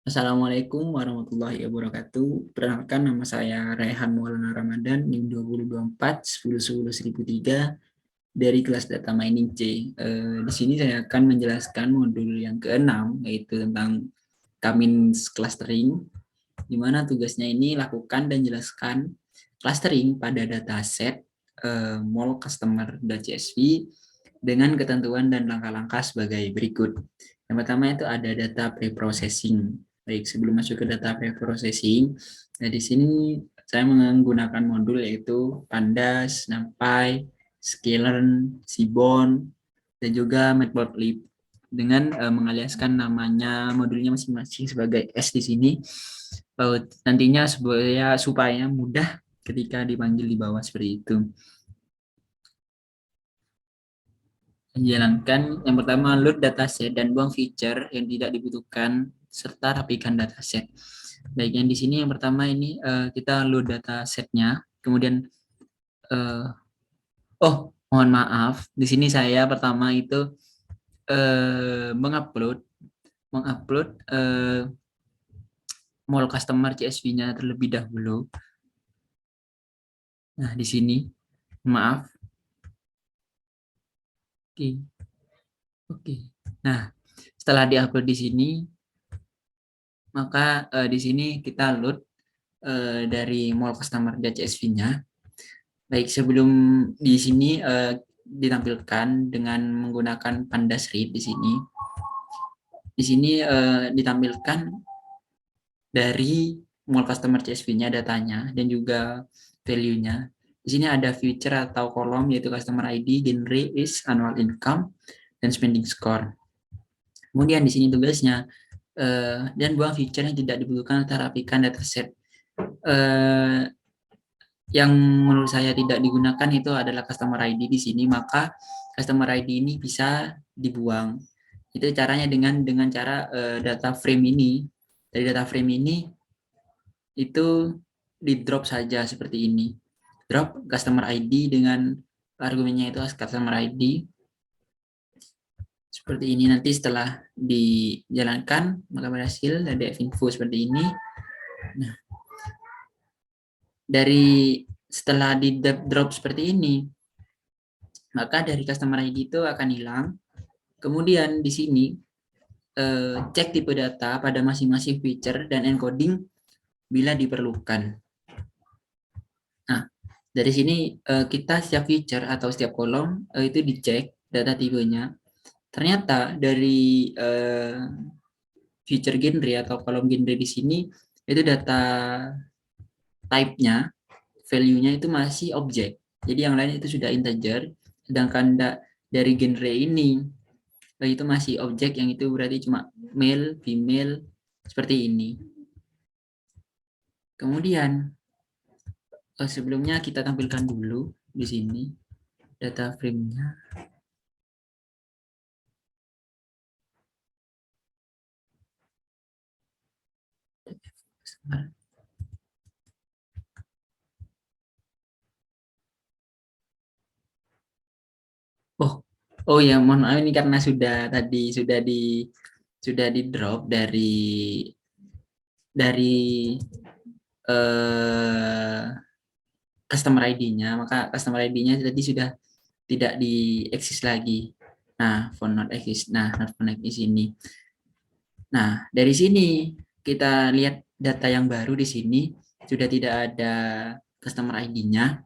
Assalamualaikum warahmatullahi wabarakatuh. Perkenalkan, nama saya Raihan Maulana Ramadan, NIM 2024 1010-1003 dari kelas Data Mining C. Di sini saya akan menjelaskan modul yang keenam, yaitu tentang K-means clustering, di mana tugasnya ini lakukan dan jelaskan clustering pada dataset mall customer.csv dengan ketentuan dan langkah-langkah sebagai berikut. Yang pertama itu ada data preprocessing. Baik, sebelum masuk ke data preprocessing, nah di sini saya menggunakan modul yaitu Pandas, NumPy, Sklearn, Seaborn, dan juga Matplotlib dengan mengaliaskan namanya modulnya masing-masing sebagai S di sini. Nantinya supaya mudah ketika dipanggil di bawah seperti itu. Menjalankan yang pertama, load dataset dan buang feature yang tidak dibutuhkan serta rapikan dataset. Baik, yang di sini yang pertama ini kita load datasetnya, kemudian uh, mohon maaf, di sini saya pertama itu mengupload mengupload mall customer CSV-nya terlebih dahulu. Nah, di sini maaf. Oke. Oke. Nah, setelah diupload di sini, maka di sini kita load dari mall customer CSV-nya. Baik, sebelum di sini ditampilkan dengan menggunakan pandas read di sini. Di sini ditampilkan dari mall customer CSV-nya datanya dan juga value-nya. Di sini ada feature atau kolom yaitu customer ID, genre is, annual income, dan spending score. Kemudian di sini tugasnya dan buang feature yang tidak dibutuhkan atau rapikan dataset. Yang menurut saya tidak digunakan itu adalah customer ID di sini, maka customer ID ini bisa dibuang. Itu caranya dengan cara data frame ini. Dari data frame ini itu di drop saja seperti ini. Drop customer ID dengan argumennya itu customer ID. Seperti ini, nanti setelah dijalankan maka berhasil ada info seperti ini. Nah, dari setelah di drop seperti ini, maka dari customer ID itu akan hilang. Kemudian di sini cek tipe data pada masing-masing feature dan encoding bila diperlukan. Nah, dari sini kita setiap feature atau setiap kolom itu dicek data tipenya. Ternyata dari feature genre atau kolom genre di sini itu data type-nya, value-nya itu masih objek. Jadi yang lain itu sudah integer, sedangkan dari genre ini itu masih objek, yang itu berarti cuma male, female, seperti ini. Kemudian sebelumnya kita tampilkan dulu di sini data frame-nya. Oh, oh ya, mohon maaf ini karena sudah di drop dari eh, customer ID-nya, maka customer ID-nya tadi sudah tidak dieksis lagi. Nah, phone not exist. Nah, not connect di sini. Nah, dari sini kita lihat data yang baru di sini sudah tidak ada customer ID-nya,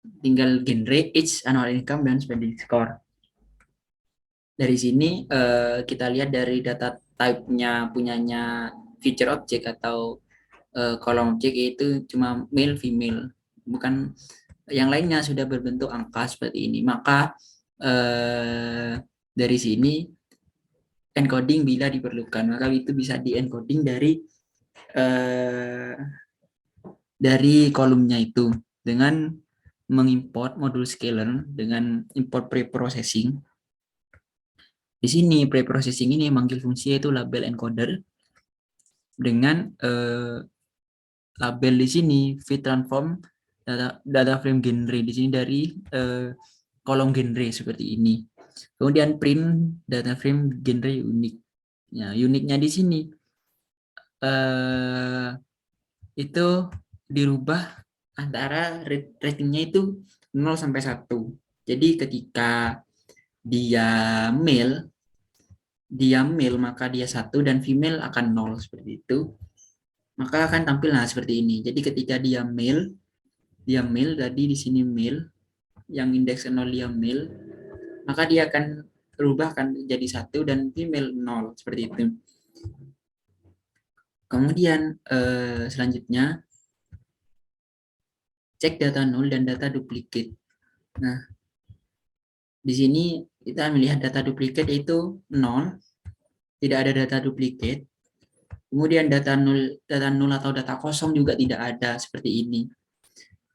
tinggal genre, age, annual income, dan spending score. Dari sini kita lihat dari data type-nya punyanya feature object atau kolom objek itu cuma male, female, bukan yang lainnya sudah berbentuk angka seperti ini. Maka dari sini encoding bila diperlukan, maka itu bisa di encoding eh, dari kolomnya itu dengan mengimport modul scalar dengan import preprocessing. Di sini preprocessing ini manggil fungsi yaitu label encoder dengan label di sini fit transform data frame genre di sini dari kolom genre seperti ini. Kemudian print data frame genre unik. Ya, uniknya di sini itu dirubah antara ratingnya itu 0 sampai 1. Jadi ketika dia male maka dia 1 dan female akan 0 seperti itu. Maka akan tampil seperti ini. Jadi ketika dia male tadi di sini male yang indeks 0 dia male, maka dia akan berubah kan jadi 1 dan female 0 seperti itu. Kemudian selanjutnya cek data null dan data duplicate. Nah, di sini kita melihat data duplicate itu 0, tidak ada data duplicate. Kemudian data null atau data kosong juga tidak ada seperti ini.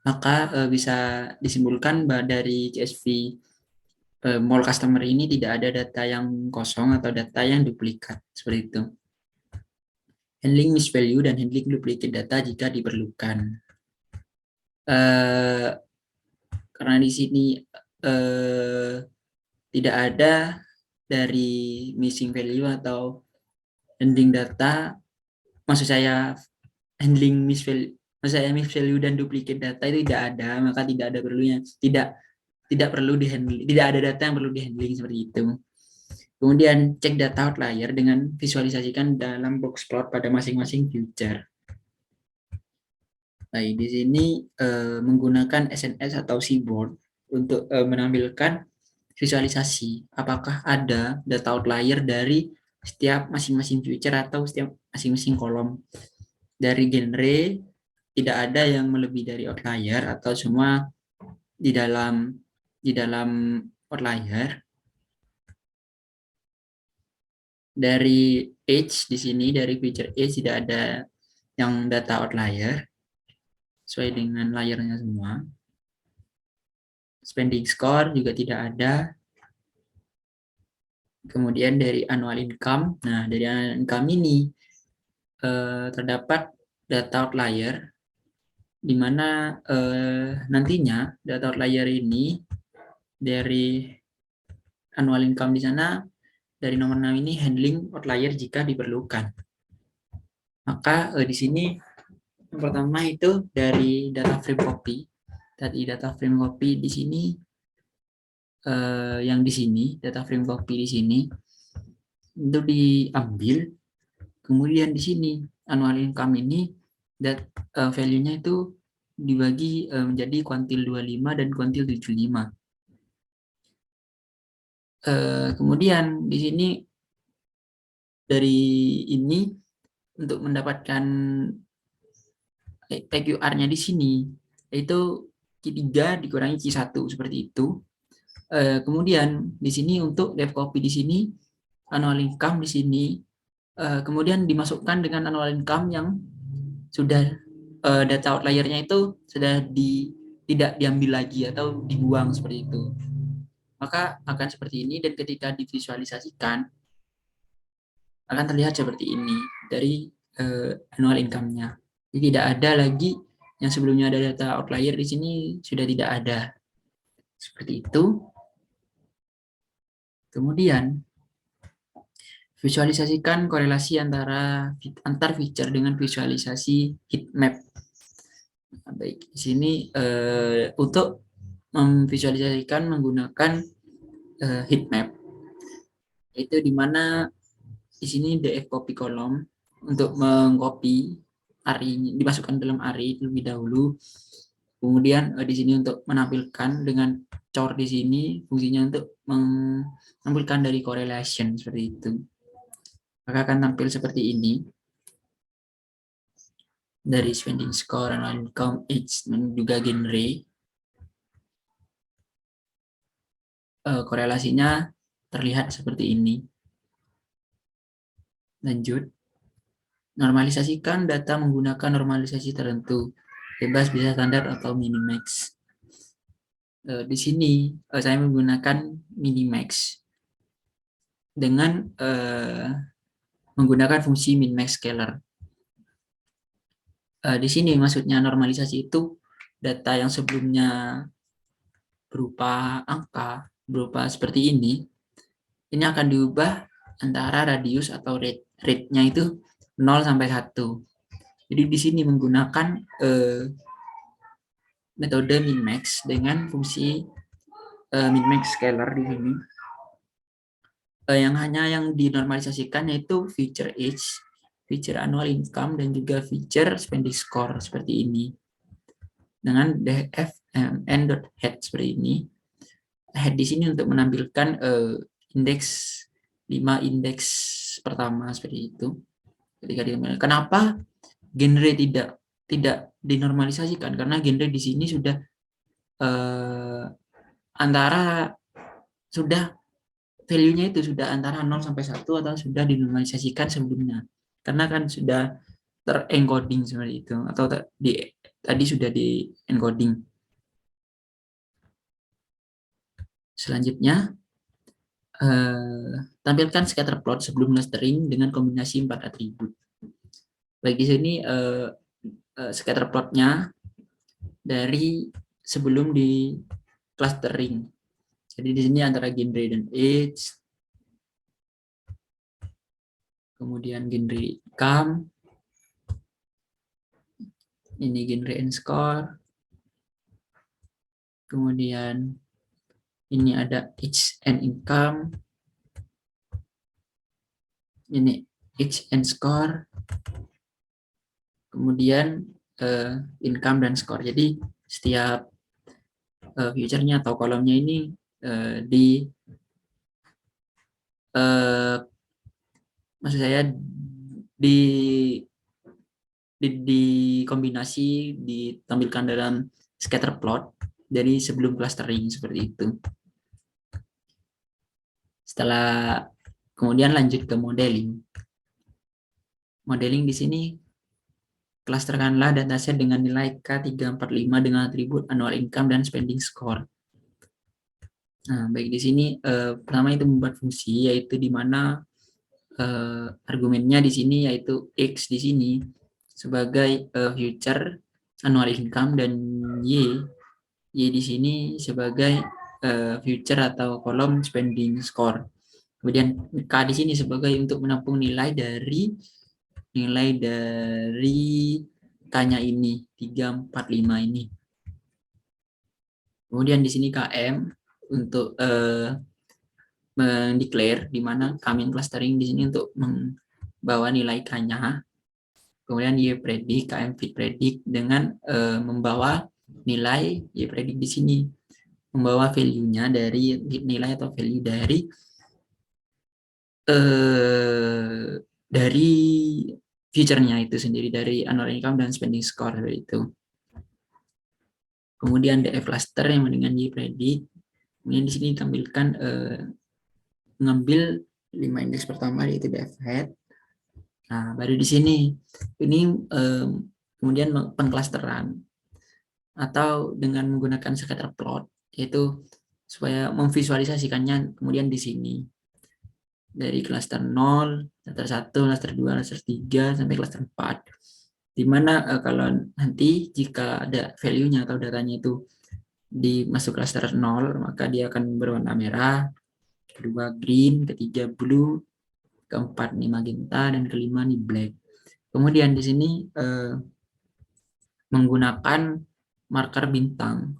Maka bisa disimpulkan dari CSV mall customer ini tidak ada data yang kosong atau data yang duplikat seperti itu. Handling misvalue dan handling duplicate data jika diperlukan. Karena di sini tidak ada dari missing value atau handling data, maksud saya handling misvalue dan duplicate data itu tidak ada, maka tidak ada perlunya, tidak perlu dihandling, tidak ada data yang perlu dihandling seperti itu. Kemudian cek data outlier dengan visualisasikan dalam box plot pada masing-masing future. Nah, di sini menggunakan SNS atau seaboard untuk menampilkan visualisasi apakah ada data outlier dari setiap masing-masing future atau setiap masing-masing kolom. Dari genre tidak ada yang melebihi dari outlier atau semua di dalam outlier. Dari age di sini, dari feature age tidak ada yang data outlier sesuai dengan layernya semua. Spending score juga tidak ada. Kemudian dari annual income, nah dari annual income ini terdapat data outlier di mana nantinya data outlier ini dari annual income di sana dari nomor 6 ini handling outlier jika diperlukan. Maka di sini yang pertama itu dari data frame copy. Tadi data frame copy di sini yang di sini data frame copy di sini itu diambil. Kemudian di sini annual income ini value-nya itu dibagi menjadi kuantil 25 dan kuantil 75. Kemudian di sini dari ini untuk mendapatkan PQR-nya di sini yaitu Q3 dikurangi Q1 seperti itu. Kemudian di sini untuk dev copy di sini annual income di sini kemudian dimasukkan dengan annual income yang sudah data outlier-nya itu sudah tidak diambil lagi atau dibuang seperti itu. Maka akan seperti ini dan ketika divisualisasikan akan terlihat seperti ini dari annual income-nya. Jadi tidak ada lagi yang sebelumnya ada data outlier di sini sudah tidak ada. Seperti itu. Kemudian visualisasikan korelasi antar feature dengan visualisasi heat map. Baik, di sini untuk memvisualisasikan menggunakan heat map, itu di mana di sini df copy column untuk mengcopy array dimasukkan dalam array terlebih dahulu. Kemudian di sini untuk menampilkan dengan cor di sini fungsinya untuk menampilkan dari correlation seperti itu. Maka akan tampil seperti ini. Dari spending score, annual income, age, dan juga genre. Korelasinya terlihat seperti ini. Lanjut. Normalisasikan data menggunakan normalisasi tertentu. Bebas bisa standar atau minimax. Di sini saya menggunakan minimax dengan menggunakan fungsi minmax scalar. Di sini maksudnya normalisasi itu data yang sebelumnya berupa angka, berupa seperti ini akan diubah antara radius atau rate-nya itu 0 sampai 1. Jadi di sini menggunakan metode min-max dengan fungsi min-max scalar di sini. Yang dinormalisasikan yaitu feature age, feature annual income, dan juga feature spending score seperti ini. Dengan dfmn.head seperti ini. Head di sini untuk menampilkan indeks 5 indeks pertama seperti itu. Kenapa genre tidak dinormalisasikan? Karena genre di sini sudah antara sudah value-nya itu sudah antara 0 sampai 1 atau sudah dinormalisasikan sebelumnya. Karena kan sudah terencoding seperti itu atau tadi sudah di encoding. Selanjutnya tampilkan scatter plot sebelum clustering dengan kombinasi 4 atribut. Baik, di sini scatter plotnya dari sebelum di clustering. Jadi di sini antara genre dan age, kemudian genre income, ini genre and score, kemudian ini ada age and income, ini age and score, kemudian income dan score. Jadi setiap future-nya atau kolomnya ini maksud saya dikombinasi ditampilkan dalam scatter plot dari sebelum clustering seperti itu. Setelah kemudian lanjut ke modeling. Modeling di sini clusterkanlah dataset dengan nilai K345 dengan atribut annual income dan spending score. Nah, baik di sini pertama itu membuat fungsi yaitu di mana argumennya di sini yaitu X di sini sebagai future annual income dan Y di sini sebagai future atau kolom spending score. Kemudian K di sini sebagai untuk menampung nilai dari K-nya ini 345 ini. Kemudian di sini KM untuk mendeclare di mana kami clustering di sini untuk membawa nilai K-nya. Kemudian Y predict, KM fit predict dengan membawa nilai Y predict di sini, membawa value-nya dari nilai atau value dari future-nya itu sendiri, dari annual income dan spending score itu. Kemudian DF cluster yang dengan Y predict. Kemudian di sini ditampilkan mengambil 5 indeks pertama yaitu DF head. Nah, baru di sini ini kemudian pengklasteran atau dengan menggunakan scatter plot, yaitu supaya memvisualisasikannya kemudian di sini dari cluster 0, cluster 1, cluster 2, cluster 3 sampai cluster 4. Dimana kalau nanti jika ada value-nya atau datanya itu masuk cluster 0, maka dia akan berwarna merah, kedua green, ketiga blue, keempat nih magenta, dan kelima nih black. Kemudian di sini menggunakan marker bintang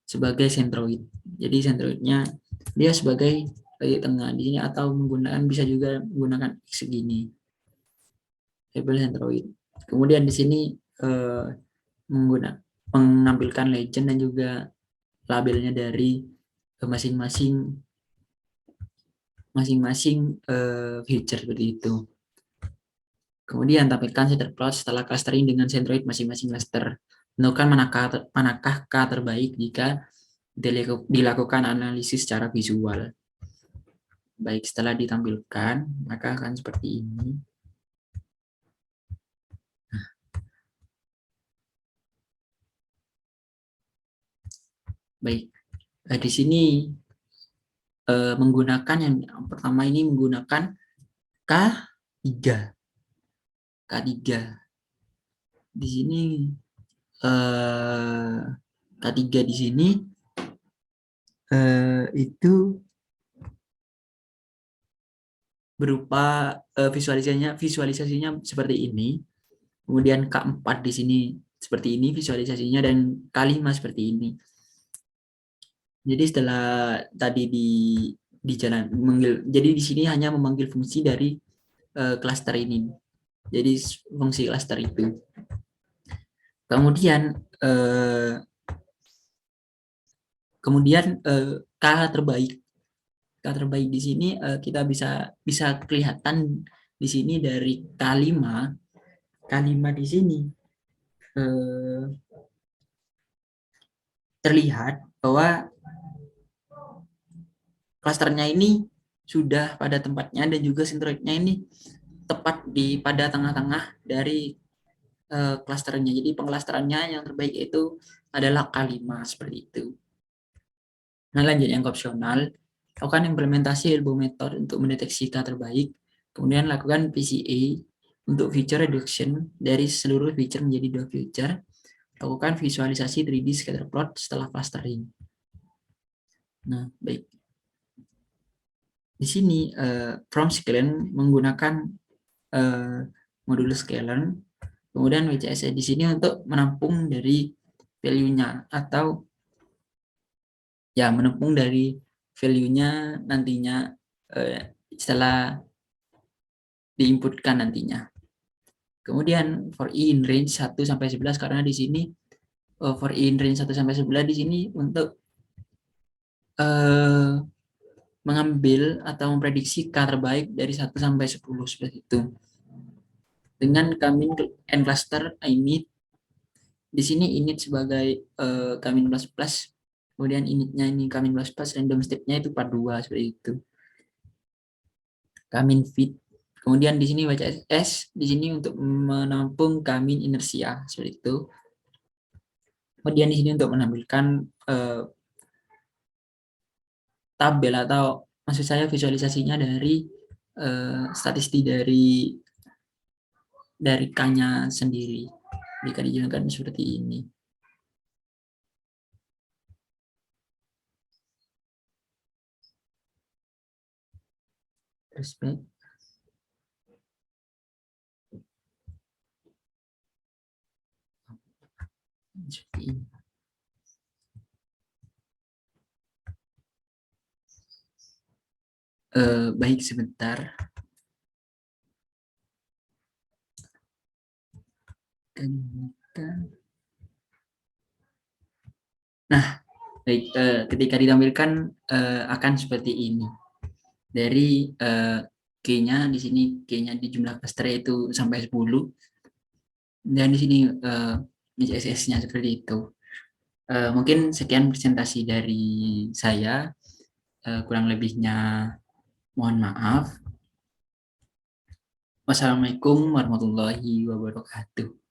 sebagai centroid. Jadi centroidnya dia sebagai titik tengah di sini atau bisa juga menggunakan X segini. Label centroid. Kemudian di sini menampilkan legend dan juga labelnya dari masing-masing feature seperti itu. Kemudian tampilkan scatter plot setelah clustering dengan centroid masing-masing cluster. Tentukan manakah K terbaik jika dilakukan analisis secara visual. Baik, setelah ditampilkan, maka akan seperti ini. Baik, di sini menggunakan yang pertama ini menggunakan K3. K3. Di sini K3 di sini itu berupa visualisasinya seperti ini. Kemudian K4 di sini seperti ini visualisasinya, dan K5 seperti ini. Jadi setelah tadi di jalan jadi di sini hanya memanggil fungsi dari klaster ini. Jadi fungsi klaster itu. Kemudian K terbaik. K terbaik di sini kita bisa kelihatan di sini dari K5. K5 di sini terlihat bahwa klasternya ini sudah pada tempatnya, dan juga sentroidnya ini tepat pada tengah-tengah dari klasternya. Jadi pengklasterannya yang terbaik itu adalah K5 seperti itu. Nah, lanjut yang opsional, lakukan implementasi elbow method untuk mendeteksi K terbaik. Kemudian lakukan PCA untuk feature reduction dari seluruh feature menjadi 2 feature. Lakukan visualisasi 3D scatter plot setelah clustering. Nah, baik. Di sini from Sklearn menggunakan modulus Sklearn, kemudian WCS di sini untuk menampung dari value-nya, atau ya menampung dari value-nya nantinya setelah diinputkan nantinya. Kemudian for i in range 1 sampai 11, karena di sini for i in range 1 sampai 11 di sini untuk mengambil atau memprediksi K terbaik dari 1 sampai 10 seperti itu. Dengan K-min n cluster init, di sini init sebagai K-min plus plus, kemudian initnya ini K-min plus plus, random state-nya itu 42 seperti itu. K-min fit. Kemudian di sini baca S di sini untuk menampung K-min inersia seperti itu. Kemudian di sini untuk menampilkan tabel, atau maksud saya visualisasinya dari statistik dari K-nya sendiri. Jika dijalankan seperti ini. Terus baik. Seperti ini. Baik, sebentar. Nah, baik, ketika ditampilkan akan seperti ini. Dari K-nya di sini, K-nya di jumlah cluster itu sampai 10. Dan di sini SS-nya seperti itu. Mungkin sekian presentasi dari saya. Kurang lebihnya mohon maaf. Wassalamualaikum warahmatullahi wabarakatuh.